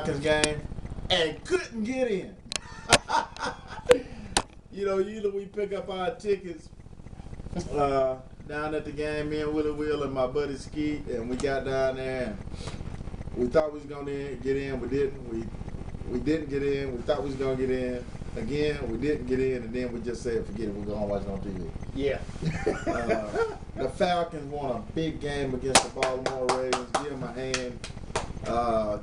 Falcons game and couldn't get in. You know, usually we pick up our tickets down at the game, me and Willie Will and my buddy Skeet, and we got down there and we thought we was gonna get in. We didn't. We didn't get in. We thought we was gonna get in. Again, we didn't get in, and then we just said, forget it, we're gonna watch it on TV. Yeah. The Falcons won a big game against the Baltimore Ravens. Give them a hand.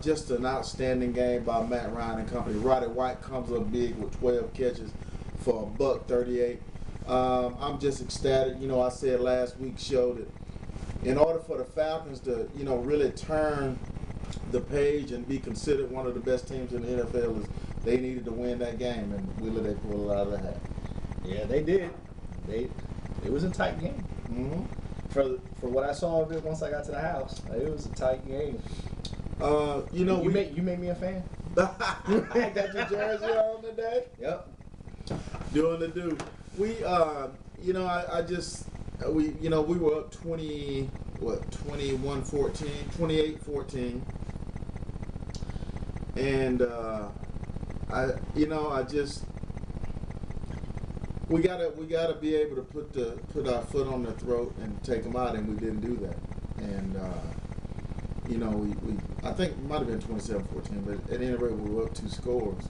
Just an outstanding game by Matt Ryan and company. Roddy White comes up big with 12 catches for $138. I'm just ecstatic. You know, I said last week's show that in order for the Falcons to, you know, really turn the page and be considered one of the best teams in the NFL, is they needed to win that game, and really they pulled it out of the hat. Yeah, they did. It was a tight game. Mm-hmm. For what I saw of it once I got to the house, it was a tight game. You know, you made me a fan. I got your jersey on today. Yep. Doing the do. We, you know, we were up 28-14, and we gotta be able to put our foot on their throat and take them out, and we didn't do that. And you know, I think it might have been 27-14, but at any rate, we were up 2 scores,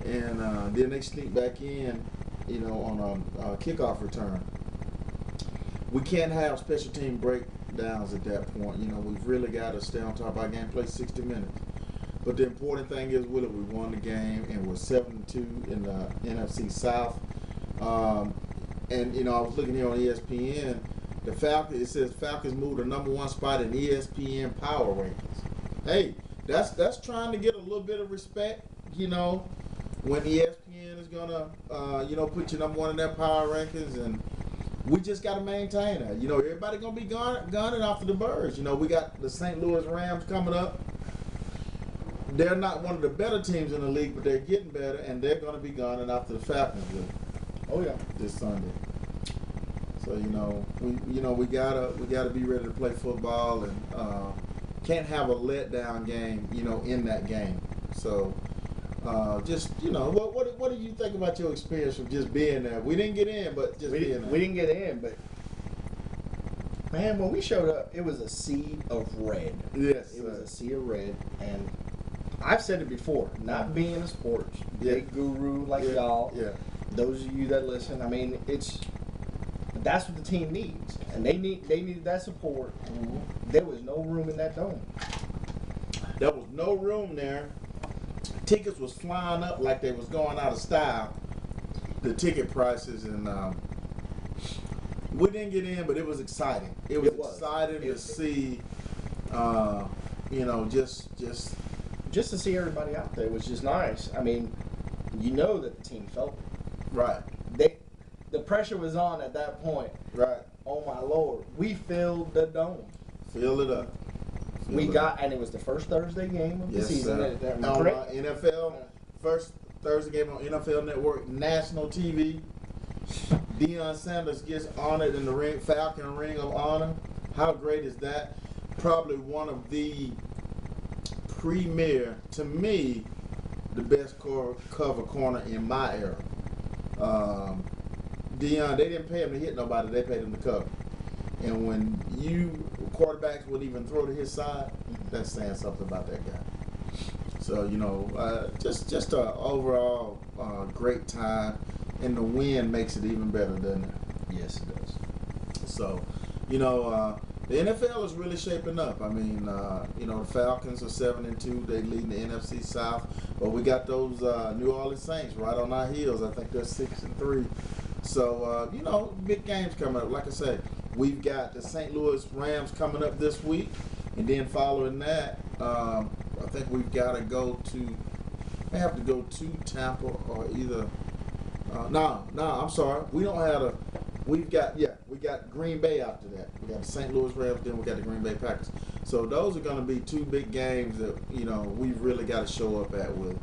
and then they sneaked back in, you know, on a kickoff return. We can't have special team breakdowns at that point. You know, we've really got to stay on top of our game, play 60 minutes. But the important thing is, Willie, we won the game, and we're 7-2 in the NFC South. And, you know, I was looking here on ESPN. The Falcons, it says Falcons moved the #1 spot in ESPN Power Rankings. Hey, that's trying to get a little bit of respect, you know, when ESPN is going to, you know, put you #1 in their Power Rankings, and we just got to maintain that. You know, everybody going to be gunning after the birds. You know, we got the St. Louis Rams coming up. They're not one of the better teams in the league, but they're getting better, and they're going to be gunning after the Falcons this Sunday. So, you know, we gotta be ready to play football, and can't have a letdown game, you know, in that game. So, just, you know, what do you think about your experience from just being there? We didn't get in, but just being there. We didn't get in, but man, when we showed up, it was a sea of red. Yes, it was a sea of red, and I've said it before. Not being a sports big guru like y'all. Yeah. Those of you that listen, I mean, that's what the team needs, and they needed that support. Mm-hmm. There was no room in that dome. There was no room there. Tickets was flying up like they was going out of style, the ticket prices, and we didn't get in, but it was exciting. It was exciting to see, you know, just to see everybody out there was just nice. I mean, you know that the team felt it. Right. The pressure was on at that point. Right. Oh my Lord, we filled the dome. Fill it up. And it was the first Thursday game of the season. On NFL, first Thursday game on NFL Network, national TV. Deion Sanders gets honored in the Falcon Ring of Honor. How great is that? Probably one of the premier, to me, the best cover corner in my era. Deion, they didn't pay him to hit nobody, they paid him to cover. And when quarterbacks would even throw to his side, that's saying something about that guy. So, you know, just an overall great time, and the win makes it even better, doesn't it? Yes, it does. So, you know, the NFL is really shaping up. I mean, you know, the Falcons are 7-2. They lead the NFC South. But we got those New Orleans Saints right on our heels. I think they're 6-3. So, you know, big games coming up. Like I said, we've got the St. Louis Rams coming up this week. And then following that, I think we've got to go to, we have to go to Tampa or either, no, I'm sorry. We don't have we got Green Bay after that. We got the St. Louis Rams, then we got the Green Bay Packers. So those are going to be 2 big games that, you know, we've really got to show up at with.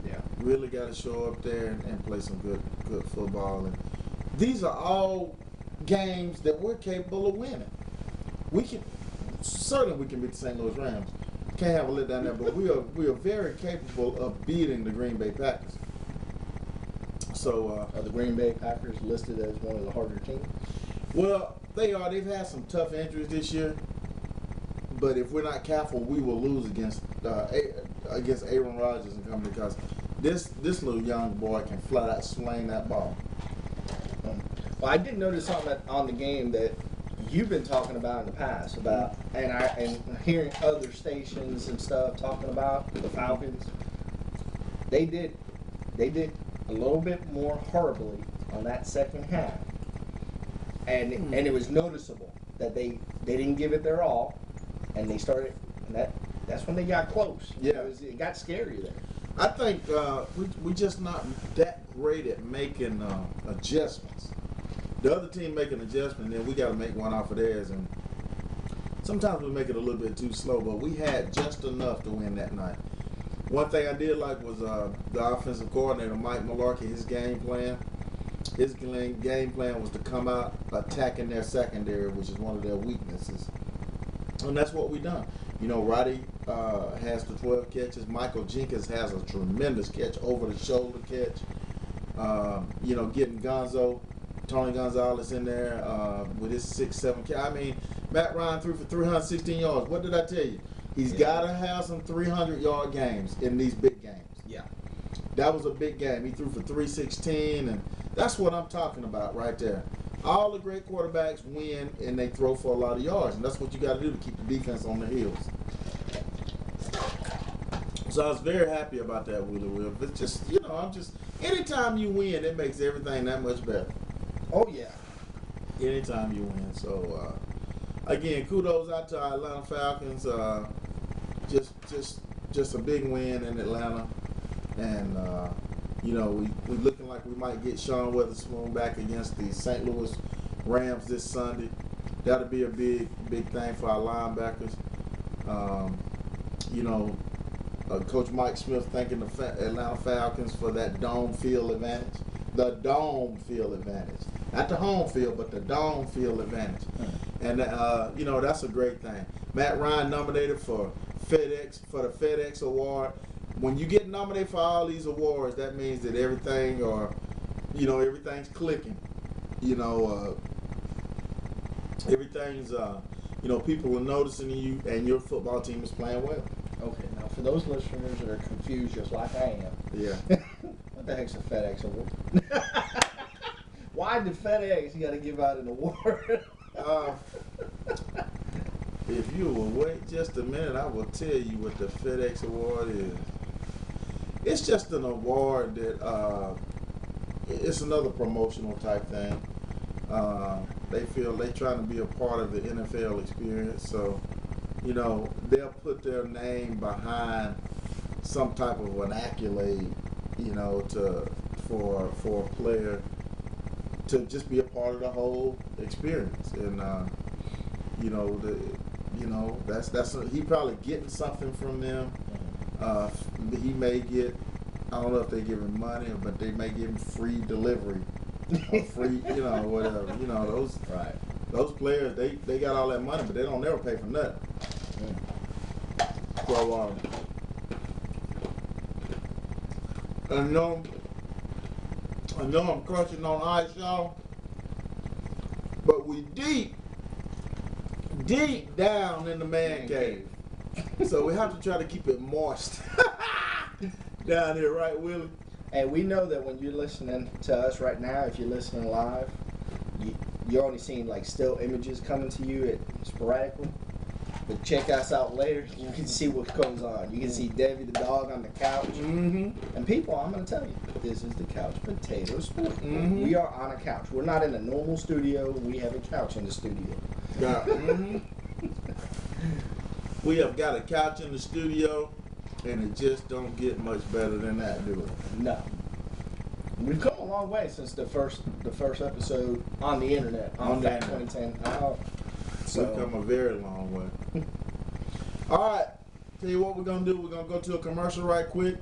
Yeah. Really got to show up there and play some good football. And these are all games that we're capable of winning. We can beat the St. Louis Rams. can't have a letdown there. But we are very capable of beating the Green Bay Packers. So Are the Green Bay Packers listed as one of the harder teams? well, they are. They've had some tough injuries this year. But if we're not careful, we will lose against Aaron Rodgers and company, because this little young boy can flat out sling that ball. Well, I did notice something on the game that you've been talking about in the past about, and hearing other stations and stuff talking about the Falcons. They did a little bit more horribly on that second half, and it was noticeable that they didn't give it their all, and they started, and that's when they got close. Yeah, it got scary there. I think we just not that great at making adjustments. The other team make an adjustment, then we got to make one off of theirs, and sometimes we make it a little bit too slow. But we had just enough to win that night. One thing I did like was the offensive coordinator, Mike Mularkey, his game plan. His game plan was to come out attacking their secondary, which is one of their weaknesses. And that's what we done. You know, Roddy has the 12 catches. Michael Jenkins has a tremendous catch, over the shoulder catch. You know, getting Tony Gonzalez in there with his 6-7 catch. I mean, Matt Ryan threw for 316 yards. What did I tell you? He's got to have some 300-yard games in these big games. Yeah. That was a big game. He threw for 316, and that's what I'm talking about right there. All the great quarterbacks win, and they throw for a lot of yards, and that's what you got to do to keep the defense on their heels. So I was very happy about that, Willie Will. It's just, you know, anytime you win, it makes everything that much better. Oh, yeah. Anytime you win. So, again, kudos out to our Atlanta Falcons. Just a big win in Atlanta. And, you know, we looking like we might get Sean Weatherspoon back against the St. Louis Rams this Sunday. That'll be a big thing for our linebackers. You know, Coach Mike Smith thanking the Atlanta Falcons for that dome field advantage. The dome field advantage. Not the home field, but the dome field advantage. And, you know, that's a great thing. Matt Ryan nominated for the FedEx Award. When you get nominated for all these awards, that means that everything's clicking. You know, everything's, you know, people are noticing you, and your football team is playing well. Okay, now for those listeners that are confused just like I am. Yeah. What the heck's a FedEx Award? Why did FedEx got to give out an award? If you will wait just a minute, I will tell you what the FedEx Award is. It's just an award that it's another promotional type thing. They feel they're trying to be a part of the NFL experience, so you know they'll put their name behind some type of an accolade, you know, for a player to just be a part of the whole experience, and he probably getting something from them. He may get, I don't know if they give him money, but they may give him free delivery, or free, you know, whatever. You know, those players, they got all that money, but they don't never pay for nothing. So, I know I'm crushing on ice, y'all, but we deep down in the man cave. So we have to try to keep it moist down here, right, Willie? And we know that when you're listening to us right now, if you're listening live, you're only seeing like still images coming to you sporadically. But check us out later. You can see what goes on. You can see Debbie the dog on the couch. Mm-hmm. And people, I'm going to tell you, this is the Couch Potato Sport. Mm-hmm. We are on a couch. We're not in a normal studio. We have a couch in the studio. Yeah. Mm-hmm. We have got a couch in the studio, and it just don't get much better than that, do it? No. We've come a long way since the first episode on the internet on that 2010. We've come a very long way. All right. Tell you what we're going to do. We're going to go to a commercial right quick.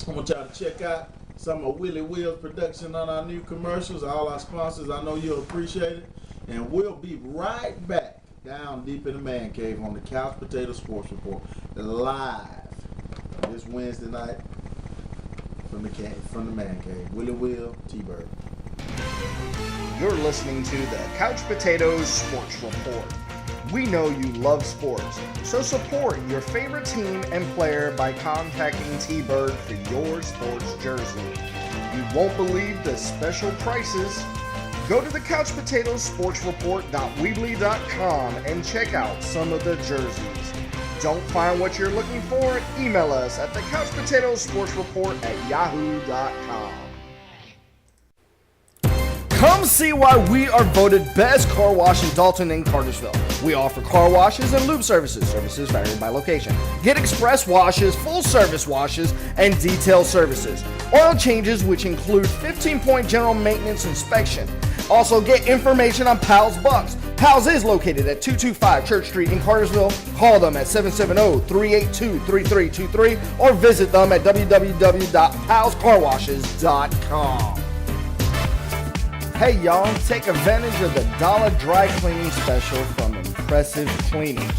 I want y'all to check out some of Willie Will's production on our new commercials. All our sponsors, I know you'll appreciate it. And we'll be right back down deep in the man cave on the Couch Potato Sports Report. live this Wednesday night from the man cave. Willie Will, T-Bird. You're listening to the Couch Potatoes Sports Report. We know you love sports, so support your favorite team and player by contacting T-Bird for your sports jersey. You won't believe the special prices. Go to the couchpotatosportsreport.weebly.com and check out some of the jerseys. Don't find what you're looking for? Email us at the couchpotatosportsreport@yahoo.com. Come see why we are voted best car wash in Dalton and Cartersville. We offer car washes and lube services. Services vary by location. Get express washes, full service washes, and detail services. Oil changes, which include 15-point general maintenance inspection. Also get information on Pal's Bucks. Pal's is located at 225 Church Street in Cartersville. Call them at 770-382-3323 or visit them at www.palscarwashes.com. Hey y'all, take advantage of the dollar dry cleaning special from Impressive Cleaners.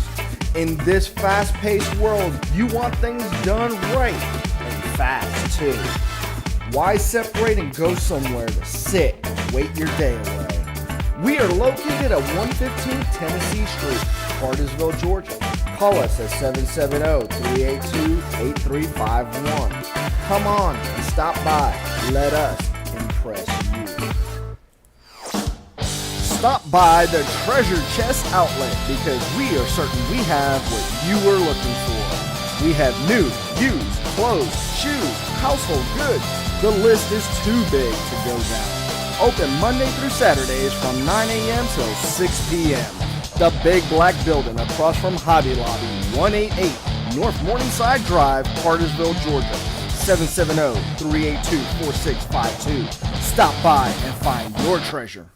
In this fast-paced world, you want things done right and fast too. Why separate and go somewhere to sit and wait your day away? We are located at 115 Tennessee Street, Cartersville, Georgia. Call us at 770-382-8351. Come on and stop by. Let us impress you. Stop by the Treasure Chest Outlet because we are certain we have what you are looking for. We have new, used, clothes, shoes, household goods. The list is too big to go down. Open Monday through Saturdays from 9 a.m. till 6 p.m. The Big Black Building across from Hobby Lobby, 188 North Morningside Drive, Cartersville, Georgia. 770-382-4652. Stop by and find your treasure.